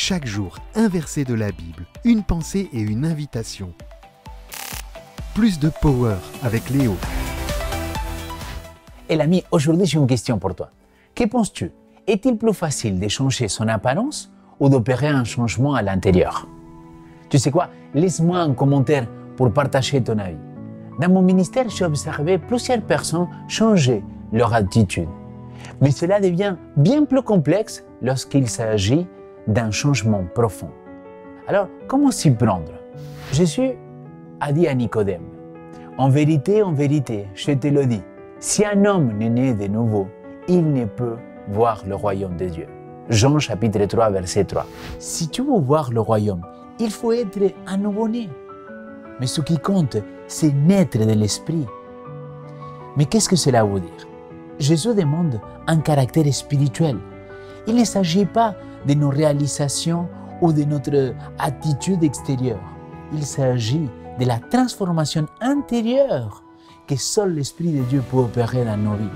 Chaque jour, un verset de la Bible, une pensée et une invitation. Plus de power avec Léo. Et l'ami, aujourd'hui j'ai une question pour toi. Que penses-tu? Est-il plus facile de changer son apparence ou d'opérer un changement à l'intérieur? Tu sais quoi? Laisse-moi un commentaire pour partager ton avis. Dans mon ministère, j'ai observé plusieurs personnes changer leur attitude. Mais cela devient bien plus complexe lorsqu'il s'agit d'un changement profond. Alors, comment s'y prendre? Jésus a dit à Nicodème, en vérité, je te le dis, si un homme n'est né de nouveau, il ne peut voir le royaume de Dieu. Jean chapitre 3, verset 3. Si tu veux voir le royaume, il faut être un nouveau-né. Mais ce qui compte, c'est naître de l'esprit. Mais qu'est-ce que cela veut dire? Jésus demande un caractère spirituel. Il ne s'agit pas de nos réalisations ou de notre attitude extérieure. Il s'agit de la transformation intérieure que seul l'Esprit de Dieu peut opérer dans nos vies.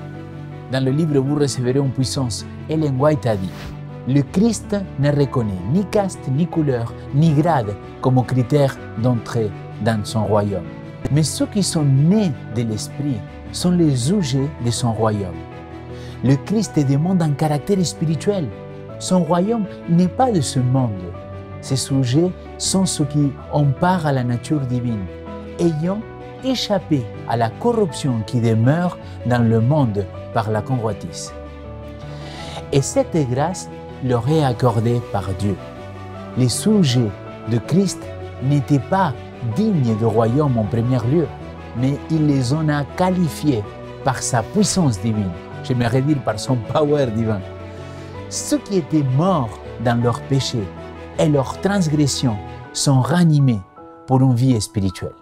Dans le livre Vous recevrez en puissance, Ellen White a dit « Le Christ ne reconnaît ni caste, ni couleur, ni grade comme critère d'entrée dans son royaume. Mais ceux qui sont nés de l'Esprit sont les sujets de son royaume. Le Christ demande un caractère spirituel. Son royaume n'est pas de ce monde. Ces sujets sont ceux qui ont part à la nature divine, ayant échappé à la corruption qui demeure dans le monde par la convoitise. Et cette grâce leur est accordée par Dieu. Les sujets de Christ n'étaient pas dignes du royaume en premier lieu, mais il les en a qualifiés par sa puissance divine, j'aimerais dire par son power divin. Ceux qui étaient morts dans leurs péchés et leurs transgressions sont ranimés pour une vie spirituelle.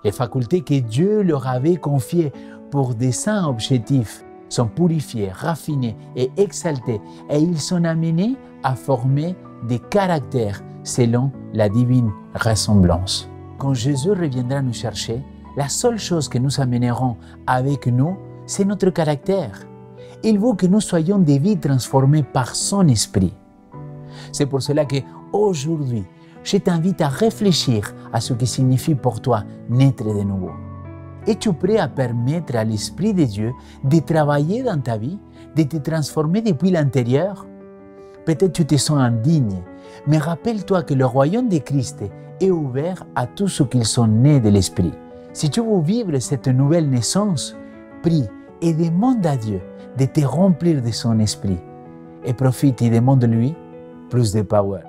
Les facultés que Dieu leur avait confiées pour des saints objectifs sont purifiées, raffinées et exaltées, et ils sont amenés à former des caractères selon la divine ressemblance. Quand Jésus reviendra nous chercher, la seule chose que nous amènerons avec nous, c'est notre caractère. Il veut que nous soyons des vies transformées par son esprit. C'est pour cela qu'aujourd'hui, je t'invite à réfléchir à ce que signifie pour toi naître de nouveau. Es-tu prêt à permettre à l'Esprit de Dieu de travailler dans ta vie, de te transformer depuis l'intérieur? Peut-être tu te sens indigne, mais rappelle-toi que le royaume de Christ est ouvert à tous ceux qui sont nés de l'Esprit. Si tu veux vivre cette nouvelle naissance, prie et demande à Dieu de te remplir de son esprit. Et profite et demande-lui plus de power.